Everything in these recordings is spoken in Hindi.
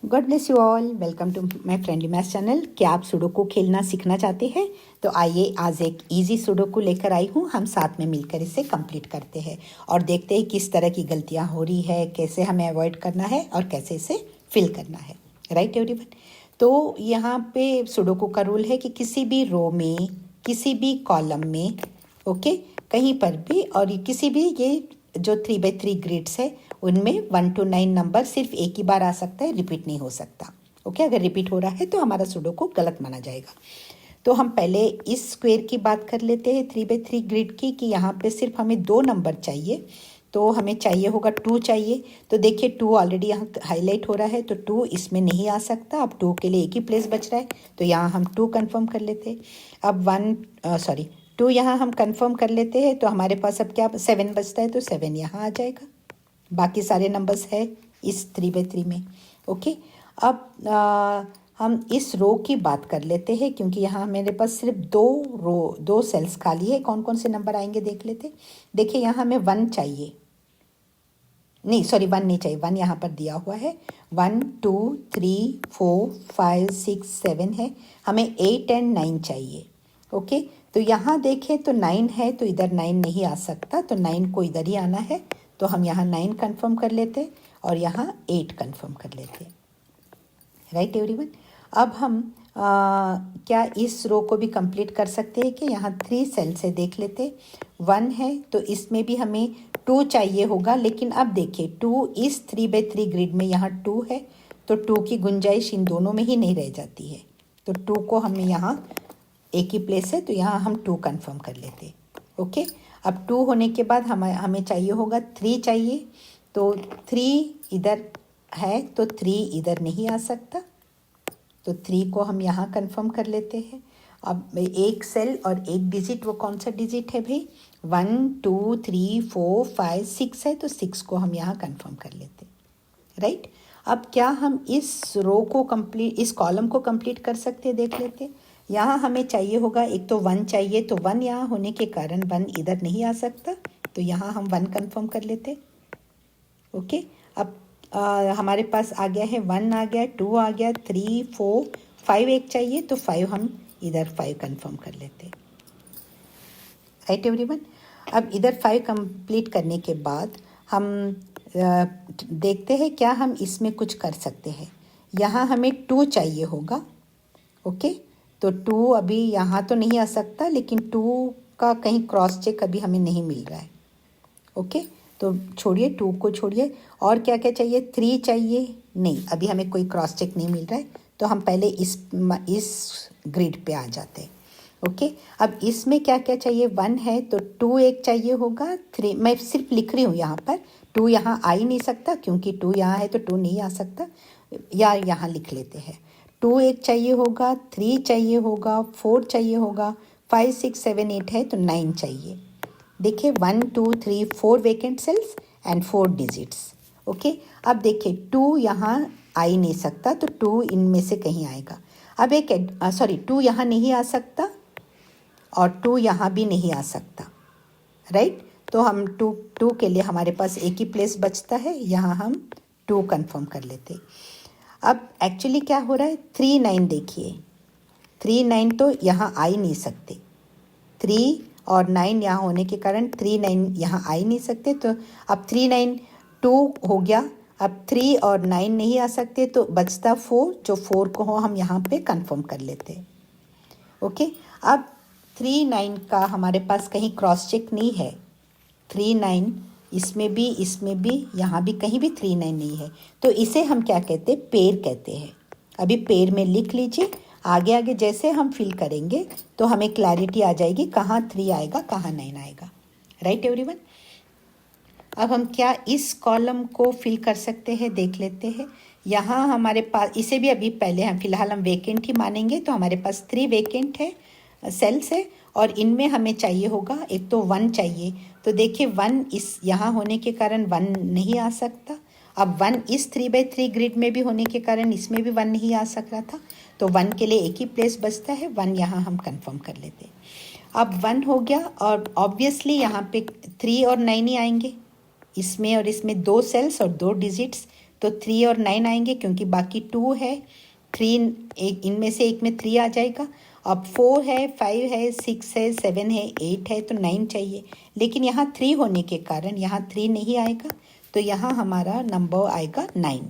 God bless you all. Welcome to my friendly maths channel. क्या आप सुडोकू खेलना सीखना चाहते हैं? तो आइए आज एक इजी सुडोकू लेकर आई हूँ। हम साथ में मिलकर इसे कंप्लीट करते हैं और देखते हैं किस तरह की गलतियाँ हो रही है, कैसे हमें अवॉइड करना है और कैसे इसे फिल करना है। Right everyone. तो यहाँ पे सुडोकू का रूल है कि किसी भी रो में, किसी भी कॉलम में, ओके, कहीं पर भी, और किसी भी ये जो 3x3 ग्रिड्स है उनमें 1 to 9 नंबर सिर्फ एक ही बार आ सकता है, रिपीट नहीं हो सकता। ओके, अगर रिपीट हो रहा है तो हमारा सुडोकू गलत माना जाएगा। तो हम पहले इस स्क्वायर की बात कर लेते हैं 3x3 ग्रिड की, कि यहाँ पे सिर्फ हमें 2 नंबर चाहिए। तो हमें चाहिए होगा 2 चाहिए। तो देखिए 2 ऑलरेडी यहाँ हाईलाइट हो रहा है, तो 2 इसमें नहीं आ सकता। अब 2 के लिए एक ही प्लेस बच रहा है, तो यहाँ हम 2 कंफर्म कर लेते हैं। अब 2 यहाँ हम कंफर्म कर लेते हैं, तो हमारे पास अब क्या 7 बचता है, तो 7 यहाँ आ जाएगा। बाकी सारे नंबर्स है इस 3x3 में। ओके, अब हम इस रो की बात कर लेते हैं, क्योंकि यहाँ मेरे पास सिर्फ 2 सेल्स खाली है। कौन कौन से नंबर आएंगे देख लेते। देखिए यहाँ हमें 1 चाहिए, नहीं सॉरी 1 नहीं चाहिए, 1 यहाँ पर दिया हुआ है। 1 2 3 4 5 6 7 है, हमें 8 और 9 चाहिए। ओके, तो यहाँ देखें तो 9 है, तो इधर 9 नहीं आ सकता, तो 9 को इधर ही आना है। तो हम यहाँ 9 कंफर्म कर लेते और यहाँ 8 कंफर्म कर लेते। Right everyone. अब हम क्या इस रो को भी कंप्लीट कर सकते हैं कि यहाँ 3 सेल से देख लेते। 1 है, तो इसमें भी हमें 2 चाहिए होगा, लेकिन अब देखिए 2 इस 3x3 ग्रिड में यहाँ 2 है, तो 2 की गुंजाइश इन दोनों में ही नहीं रह जाती है। तो 2 को हमें यहाँ एक ही प्लेस है, तो यहाँ हम 2 कंफर्म कर लेते। ओके, अब 2 होने के बाद हमें चाहिए होगा 3 चाहिए, तो 3 इधर है, तो 3 इधर नहीं आ सकता, तो 3 को हम यहाँ कंफर्म कर लेते हैं। अब एक सेल और एक डिजिट, वो कौन सा डिजिट है भाई? 1 2 3 4 5 6 है, तो 6 को हम यहाँ कंफर्म कर लेते। राइट। अब क्या हम इस रो को कंप्लीट, इस कॉलम को कंप्लीट कर सकते हैं, देख लेते। यहाँ हमें चाहिए होगा, एक तो 1 चाहिए, तो 1 यहाँ होने के कारण 1 इधर नहीं आ सकता, तो यहाँ हम 1 कंफर्म कर लेते। ओके, अब हमारे पास आ गया है 1 आ गया, 2 आ गया, 3 4 5 एक चाहिए, तो 5 हम इधर 5 कंफर्म कर लेते। Right everyone. अब इधर 5 कंप्लीट करने के बाद हम देखते हैं क्या हम इसमें कुछ कर सकते हैं। यहाँ हमें 2 चाहिए होगा। ओके, तो 2 अभी यहाँ तो नहीं आ सकता, लेकिन 2 का कहीं क्रॉस चेक अभी हमें नहीं मिल रहा है। ओके, तो छोड़िए 2 को छोड़िए, और क्या क्या चाहिए? 3 चाहिए, नहीं अभी हमें कोई क्रॉस चेक नहीं मिल रहा है, तो हम पहले इस ग्रिड पे आ जाते हैं। ओके, अब इसमें क्या क्या चाहिए? 1 है, तो 2 एक चाहिए होगा। 3 मैं सिर्फ लिख रही हूँ यहाँ पर, 2 यहाँ आ ही नहीं सकता, क्योंकि 2 यहाँ है तो 2 नहीं आ सकता, या यहाँ लिख लेते हैं। 2 एक चाहिए होगा, 3 चाहिए होगा, 4 चाहिए होगा, 5 6 7 8 है, तो 9 चाहिए। देखिए 1 2 3 4 vacant cells and 4 digits. Okay, अब देखिए 2 यहाँ आ ही नहीं सकता, तो 2 इनमें से कहीं आएगा। अब 2 यहाँ नहीं आ सकता और 2 यहाँ भी नहीं आ सकता। राइट, तो हम 2 के लिए हमारे पास एक ही प्लेस बचता है, यहाँ हम 2 कंफर्म कर लेते। अब एक्चुअली क्या हो रहा है? 3 9 देखिए, 3 9 तो यहाँ आ ही नहीं सकते। 3 और 9 यहाँ होने के कारण 3 9 यहाँ आ ही नहीं सकते, तो अब 3 9 2 हो गया। अब 3 और 9 नहीं आ सकते, तो बचता 4, जो 4 को हम यहाँ पे कंफर्म कर लेते। ओके, अब 3 9 का हमारे पास कहीं क्रॉस चेक नहीं है। 3 9 इसमें भी, इसमें भी, यहाँ भी कहीं भी 3 9 नहीं है, तो इसे हम क्या कहते हैं? पेयर कहते हैं। अभी पेयर में लिख लीजिए, आगे आगे जैसे हम फिल करेंगे तो हमें क्लैरिटी आ जाएगी कहाँ 3 आएगा, कहाँ 9 आएगा। Right everyone. अब हम क्या इस कॉलम को फिल कर सकते हैं, देख लेते हैं। यहाँ हमारे पास, इसे भी अभी पहले हम फिलहाल हम वेकेंट ही मानेंगे, तो हमारे पास 3 वेकेंट है, सेल्स है, और इनमें हमें चाहिए होगा, एक तो 1 चाहिए, तो देखिए 1 इस यहाँ होने के कारण 1 नहीं आ सकता। अब 1 इस 3x3 ग्रिड में भी होने के कारण इसमें भी 1 नहीं आ सक रहा था, तो 1 के लिए एक ही प्लेस बचता है, 1 यहाँ हम कंफर्म कर लेते। अब 1 हो गया, और ऑब्वियसली यहाँ पे 3 और 9 ही आएंगे, इसमें और इसमें 2 सेल्स और 2 डिजिट्स, तो 3 और 9 आएंगे, क्योंकि बाकी 2 है, 3 एक इनमें से एक में 3 आ जाएगा। अब 4 है, 5 है, 6 है, 7 है, 8 है, तो 9 चाहिए। लेकिन यहाँ 3 होने के कारण यहाँ 3 नहीं आएगा, तो यहाँ हमारा नंबर आएगा 9।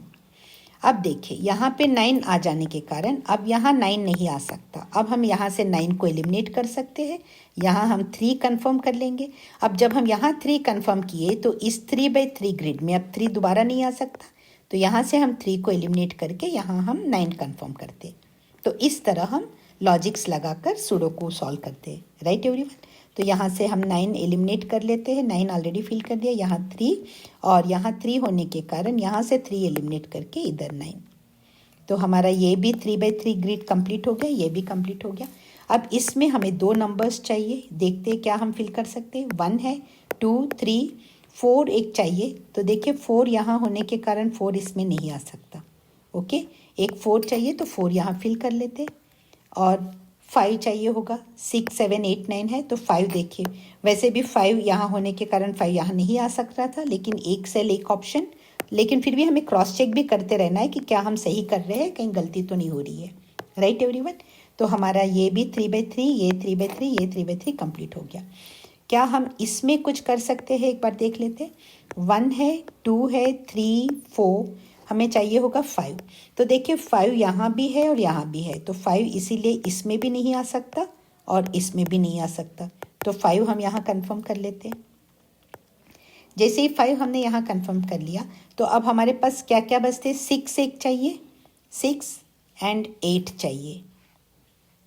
अब देखिए यहाँ पे 9 आ जाने के कारण अब यहाँ 9 नहीं आ सकता। अब हम यहाँ से 9 को एलिमिनेट कर सकते हैं। यहाँ हम 3 कंफर्म कर लेंगे। अब जब हम यहाँ 3 कंफर्म किए तो इस 3/3 ग्रिड में अब 3 दोबारा नहीं आ सकता, तो यहाँ से हम 3 को एलिमिनेट करके यहाँ हम 9 कंफर्म करते। तो इस तरह हम लॉजिक्स लगाकर सुडोकू सॉल्व करते हैं। Right everyone. तो यहाँ से हम 9 एलिमिनेट कर लेते हैं। 9 ऑलरेडी फिल कर दिया, यहाँ 3 और यहाँ 3 होने के कारण यहाँ से 3 एलिमिनेट करके इधर 9। तो हमारा ये भी 3/3 ग्रिड कंप्लीट हो गया, ये भी कंप्लीट हो गया। अब इसमें हमें 2 नंबर्स चाहिए, देखते हैं क्या हम फिल कर सकते हैं। 1 है, 2, 3, 4 एक चाहिए। तो देखिए 4 यहाँ होने के कारण 4 इसमें नहीं आ सकता। ओके, एक 4 चाहिए तो 4 यहाँ फिल कर लेते। और 5 चाहिए होगा, 6, 7, 8, 9 है तो 5 देखिए। वैसे भी 5 यहाँ होने के कारण 5 यहाँ नहीं आ सक रहा था, लेकिन एक सेल एक ऑप्शन, लेकिन फिर भी हमें क्रॉस चेक भी करते रहना है कि क्या हम सही कर रहे हैं, कहीं गलती तो नहीं हो रही है। Right everyone. तो हमारा ये भी 3/3, ये 3/3, ये 3/3 कंप्लीट हो गया। क्या हम इसमें कुछ कर सकते हैं, एक बार देख लेते हैं। 1 है, 2 है, 3, 4, हमें चाहिए होगा 5। तो देखिए 5 यहाँ भी है और यहाँ भी है, तो 5 इसीलिए इसमें भी नहीं आ सकता और इसमें भी नहीं आ सकता। तो 5 हम यहाँ कंफर्म कर लेते हैं। जैसे ही 5 हमने यहाँ कंफर्म कर लिया, तो अब हमारे पास क्या क्या बचते हैं। 6 एक चाहिए, 6 एंड 8 चाहिए।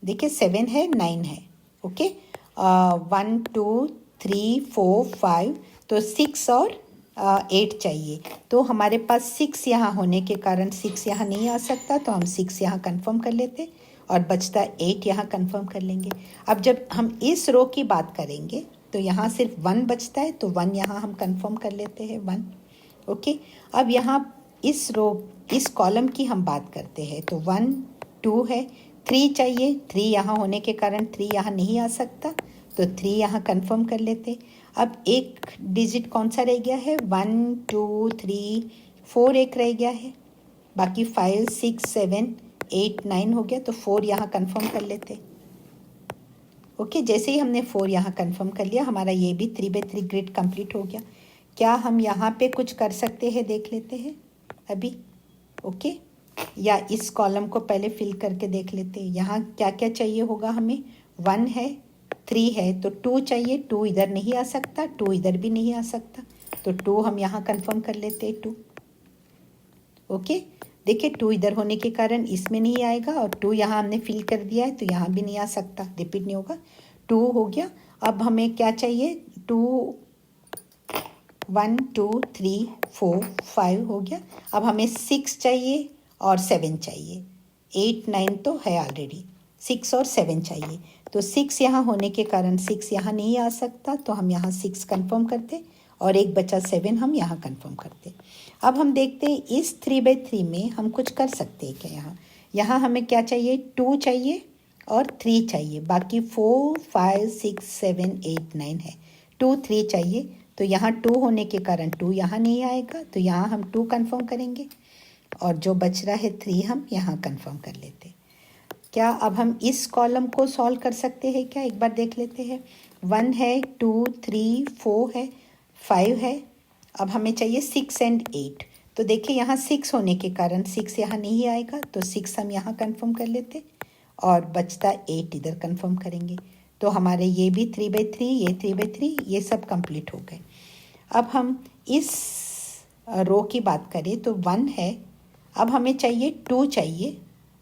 देखिए 7 है, 9 है। ओके, 1, 2, 3, 4, 5, तो 6 और 8 चाहिए। तो हमारे पास 6 यहाँ होने के कारण 6 यहाँ नहीं आ सकता, तो हम 6 यहाँ कंफर्म कर लेते और बचता 8 यहाँ कंफर्म कर लेंगे। अब जब हम इस रो की बात करेंगे तो यहाँ सिर्फ 1 बचता है, तो 1 यहाँ हम कंफर्म कर लेते हैं, 1। ओके, अब यहाँ इस रो, इस कॉलम की हम बात करते हैं, तो 1, 2 है, 3 चाहिए। 3 यहाँ होने के कारण 3 यहाँ नहीं आ सकता, तो 3 यहाँ कंफर्म कर लेते। अब एक डिजिट कौन सा रह गया है, 1, 2, 3, 4 एक रह गया है, बाकी 5, 6, 7, 8, 9 हो गया, तो 4 यहाँ कंफर्म कर लेते। ओके, जैसे ही हमने 4 यहाँ कंफर्म कर लिया, हमारा ये भी 3/3 ग्रिड कंप्लीट हो गया। क्या हम यहाँ पे कुछ कर सकते हैं, देख लेते हैं अभी। ओके, या इस कॉलम को पहले फिल करके देख लेते हैं। यहाँ क्या क्या चाहिए होगा हमें। 1 है, 3 है, तो 2 चाहिए। 2 इधर नहीं आ सकता, 2 इधर भी नहीं आ सकता, तो 2 हम यहाँ कंफर्म कर लेते हैं, 2। ओके, देखिए 2 इधर होने के कारण इसमें नहीं आएगा, और 2 यहाँ हमने फिल कर दिया है, तो यहाँ भी नहीं आ सकता, रिपीट नहीं होगा। 2 हो गया। अब हमें क्या चाहिए, 2, 1, 2, 3, 4, 5 हो गया। अब हमें 6 चाहिए और 7 चाहिए। 8, 9 तो है ऑलरेडी, 6 और 7 चाहिए। तो 6 यहाँ होने के कारण 6 यहाँ नहीं आ सकता, तो हम यहाँ 6 कंफर्म करते और एक बचा 7 हम यहाँ कंफर्म करते। अब हम देखते हैं इस 3/3 में हम कुछ कर सकते हैं क्या। यहाँ हमें क्या चाहिए, 2 चाहिए और 3 चाहिए, बाकी 4, 5, 6, 7, 8, 9 है। 2, 3 चाहिए, तो यहाँ 2 होने के कारण 2 यहाँ नहीं आएगा, तो यहाँ हम 2 कंफर्म करेंगे और जो बच रहा है 3 हम यहाँ कंफर्म कर लेते। क्या अब हम इस कॉलम को सॉल्व कर सकते हैं क्या, एक बार देख लेते हैं। 1 है, 2, 3, 4 है, 5 है। अब हमें चाहिए 6 एंड 8। तो देखिए यहाँ 6 होने के कारण 6 यहाँ नहीं आएगा, तो 6 हम यहाँ कंफर्म कर लेते और बचता 8 इधर कंफर्म करेंगे। तो हमारे ये भी 3/3, ये 3/3, ये सब कंप्लीट हो गए। अब हम इस रो की बात करें तो 1 है, अब हमें चाहिए 2 चाहिए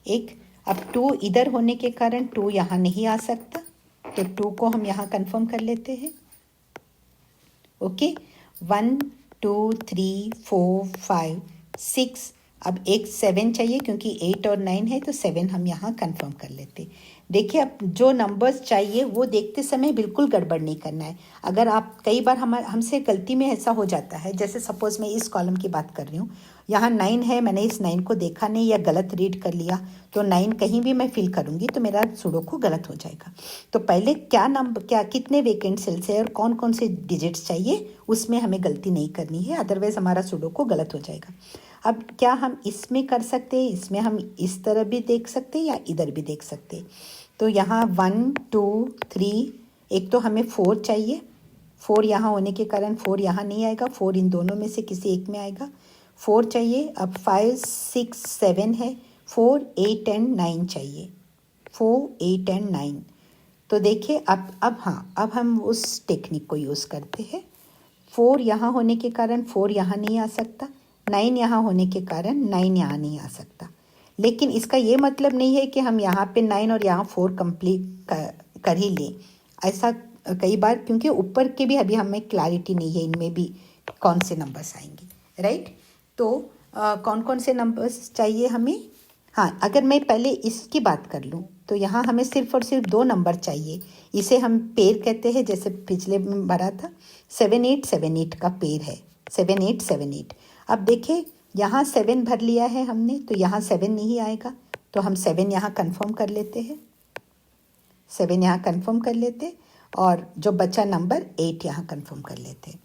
एक। अब 2 इधर होने के कारण 2 यहाँ नहीं आ सकता, तो 2 को हम यहाँ कंफर्म कर लेते हैं। ओके, 1, 2, 3, 4, 5, 6, अब एक 7 चाहिए क्योंकि 8 और 9 है, तो 7 हम यहाँ कंफर्म कर लेते। देखिए अब जो नंबर्स चाहिए वो देखते समय बिल्कुल गड़बड़ नहीं करना है। अगर आप कई बार हमसे गलती में ऐसा हो जाता है, जैसे सपोज़ मैं इस कॉलम की बात कर रही हूँ, यहाँ 9 है, मैंने इस 9 को देखा नहीं या गलत रीड कर लिया, तो 9 कहीं भी मैं फिल करूँगी तो मेरा सुडोकू गलत हो जाएगा। तो पहले क्या कितने वेकेंट सेल्स है और कौन कौन से डिजिट्स चाहिए, उसमें हमें गलती नहीं करनी है, अदरवाइज़ हमारा सुडोकू गलत हो जाएगा। अब क्या हम इसमें कर सकते हैं, इसमें हम इस तरह भी देख सकते हैं या इधर भी देख सकते हैं। तो यहाँ 1 2 3, एक तो हमें 4 चाहिए, 4 यहाँ होने के कारण 4 यहाँ नहीं आएगा, 4 इन दोनों में से किसी एक में आएगा, 4 चाहिए। अब 5 6 7 है, 4 8 एंड 9 चाहिए, 4 8 एंड 9। तो देखिए अब हाँ, अब हम उस टेक्निक को यूज़ करते हैं। 4 यहाँ होने के कारण 4 यहाँ नहीं आ सकता, 9 यहाँ होने के कारण 9 यहाँ नहीं आ सकता। लेकिन इसका ये मतलब नहीं है कि हम यहाँ पे 9 और यहाँ 4 कंप्लीट कर ही लें, ऐसा कई बार, क्योंकि ऊपर के भी अभी हमें क्लैरिटी नहीं है इनमें भी कौन से नंबर्स आएंगे, राइट। तो कौन कौन से नंबर्स चाहिए हमें। हाँ, अगर मैं पहले इसकी बात कर लूँ तो यहाँ हमें सिर्फ और सिर्फ 2 नंबर चाहिए। इसे हम पेयर कहते हैं, जैसे पिछले में भरा था 7 8 7 8 का पेयर है, 7 8 7 8। अब देखें यहाँ 7 भर लिया है हमने, तो यहाँ 7 नहीं आएगा, तो हम 7 यहाँ कंफर्म कर लेते हैं, 7 यहाँ कंफर्म कर लेते, और जो बचा नंबर 8 यहाँ कंफर्म कर लेते।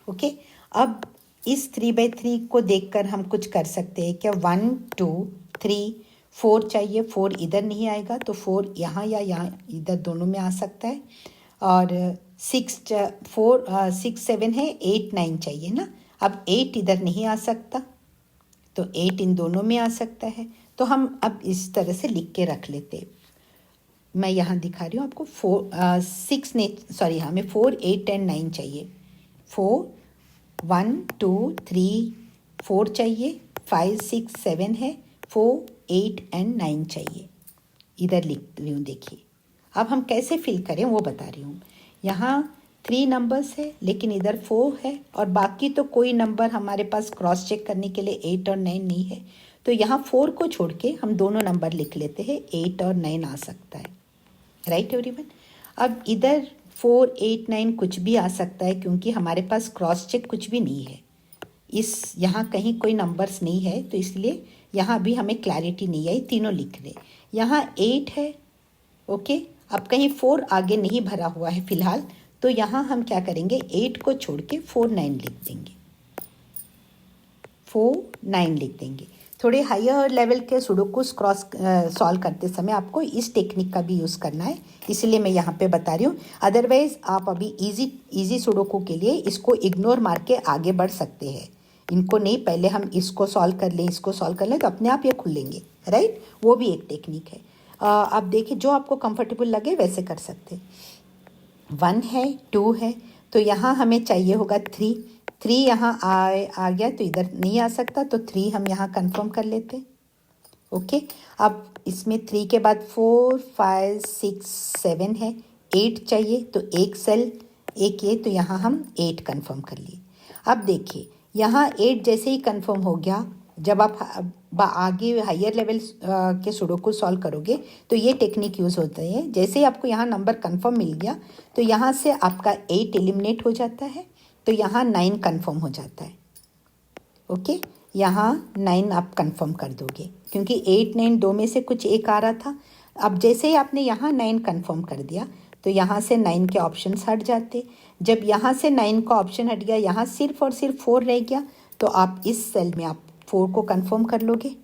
ओके, अब इस 3/3 को देखकर हम कुछ कर सकते हैं क्या। 1 2 3 4 चाहिए, 4 इधर नहीं आएगा, तो 4 यहाँ या यहाँ इधर दोनों में आ सकता है। और 6 7 है, 8 9 चाहिए ना। अब 8 इधर नहीं आ सकता, तो 8 इन दोनों में आ सकता है। तो हम अब इस तरह से लिख के रख लेते। मैं यहाँ दिखा रही हूँ आपको। 6 ने सॉरी, हमें 4 8 एंड 9 चाहिए। 4 1 2 3 4 चाहिए, 5 6 7 है, 4 8 एंड 9 चाहिए। इधर लिख रही हूँ, देखिए। अब हम कैसे फिल करें वो बता रही हूँ। यहाँ 3 नंबर्स है, लेकिन इधर 4 है, और बाकी तो कोई नंबर हमारे पास क्रॉस चेक करने के लिए 8 और 9 नहीं है। तो यहाँ 4 को छोड़ के हम दोनों नंबर लिख लेते हैं, 8 और 9 आ सकता है, राइट एवरीवन। अब इधर 4 8 9 कुछ भी आ सकता है, क्योंकि हमारे पास क्रॉस चेक कुछ भी नहीं है, इस यहाँ कहीं कोई नंबर्स नहीं है, तो इसलिए यहाँ भी हमें क्लैरिटी नहीं आई, तीनों लिख रहे। यहाँ 8 है, ओके। अब कहीं 4 आगे नहीं भरा हुआ है फिलहाल, तो यहाँ हम क्या करेंगे, 8 को छोड़ के 4 9 लिख देंगे, 4 9 लिख देंगे। थोड़े हायर लेवल के सुडोकुस क्रॉस सॉल्व करते समय आपको इस टेक्निक का भी यूज़ करना है, इसलिए मैं यहाँ पे बता रही हूँ। अदरवाइज आप अभी इजी सुडोकू के लिए इसको इग्नोर मार के आगे बढ़ सकते हैं। इनको नहीं, पहले हम इसको सॉल्व कर लें, इसको सॉल्व कर लें, तो अपने आप ये खुलेंगे, राइट। वो भी एक टेक्निक है। अब देखिए, जो आपको कंफर्टेबल लगे वैसे कर सकते। 1 है, 2 है, तो यहाँ हमें चाहिए होगा 3 यहाँ आ गया, तो इधर नहीं आ सकता, तो 3 हम यहाँ कंफर्म कर लेते, ओके। अब इसमें 3 के बाद 4 5 6 7 है, 8 चाहिए, तो एक सेल एक ये, तो यहाँ हम 8 कंफर्म कर लिए। अब देखिए, यहाँ 8 जैसे ही कंफर्म हो गया, जब आप आगे हायर लेवल के सुडोकू सॉल्व करोगे तो ये टेक्निक यूज़ होता है। जैसे ही आपको यहाँ नंबर कंफर्म मिल गया, तो यहाँ से आपका 8 एलिमिनेट हो जाता है, तो यहाँ 9 कंफर्म हो जाता है, ओके। यहाँ 9 आप कंफर्म कर दोगे, क्योंकि 8 9 दो में से कुछ एक आ रहा था। अब जैसे ही आपने यहाँ 9 कंफर्म कर दिया, तो यहाँ से 9 के ऑप्शन हट जाते। जब यहाँ से 9 का ऑप्शन हट गया, यहाँ सिर्फ और सिर्फ 4 रह गया, तो आप इस सेल में आप 4 को कंफर्म कर लोगे,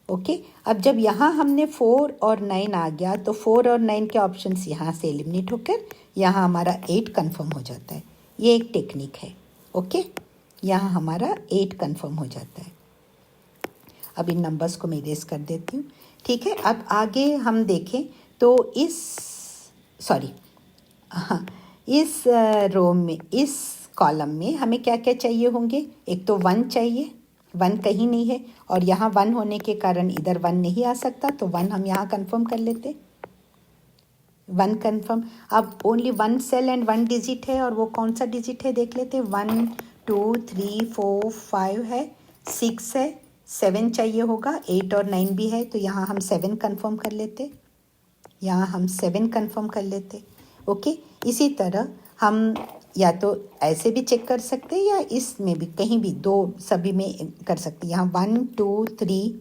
ओके। अब जब यहाँ हमने 4 और 9 आ गया, तो 4 और 9 के ऑप्शंस यहाँ से एलिमिनेट होकर यहाँ हमारा 8 कंफर्म हो जाता है। ये एक टेक्निक है, ओके। यहाँ हमारा 8 कंफर्म हो जाता है। अब इन नंबर्स को मैं इरेज कर देती हूँ, ठीक है। अब आगे हम देखें तो इस रो में, इस कॉलम में हमें क्या क्या चाहिए होंगे। एक तो 1 चाहिए, 1 कहीं नहीं है, और यहाँ 1 होने के कारण इधर 1 नहीं आ सकता, तो 1 हम यहाँ कंफर्म कर लेते, 1 कंफर्म। अब ओनली 1 सेल एंड 1 डिजिट है, और वो कौन सा डिजिट है देख लेते। 1 2 3 4 5 है, 6 है, 7 चाहिए होगा, 8 और 9 भी है, तो यहाँ हम 7 कंफर्म कर लेते, यहाँ हम 7 कंफर्म कर लेते, ओके। इसी तरह हम या तो ऐसे भी चेक कर सकते हैं, या इसमें भी कहीं भी दो सभी में कर सकते हैं। यहाँ 1 2 3,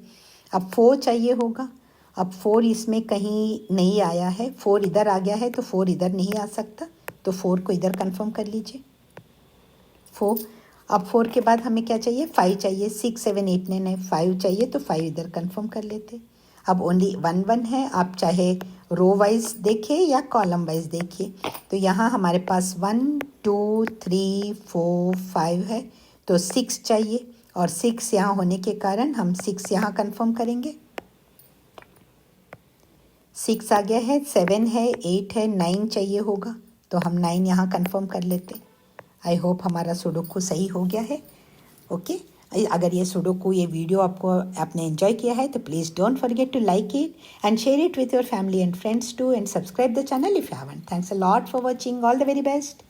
अब 4 चाहिए होगा, अब 4 इसमें कहीं नहीं आया है, 4 इधर आ गया है, तो 4 इधर नहीं आ सकता, तो 4 को इधर कंफर्म कर लीजिए, 4। अब 4 के बाद हमें क्या चाहिए, 5 चाहिए, 6 7 8 9 है, 5 चाहिए तो 5 इधर कंफर्म कर लेते। अब ओनली 1 1 है, आप चाहे रो वाइज देखिए या कॉलम वाइज देखिए। तो यहाँ हमारे पास 1 2 3 4 5 है, तो 6 चाहिए, और 6 यहाँ होने के कारण हम 6 यहाँ कंफर्म करेंगे। 6 आ गया है, 7 है, 8 है, 9 चाहिए होगा, तो हम 9 यहाँ कंफर्म कर लेते। आई होप हमारा सुडोकू सही हो गया है। ओके, अगर ये सुडोकू ये वीडियो आपने एंजॉय किया है तो please don't forget to like it and share it with your family and friends too, and subscribe the channel if you haven't. Thanks a lot for watching, all the very best.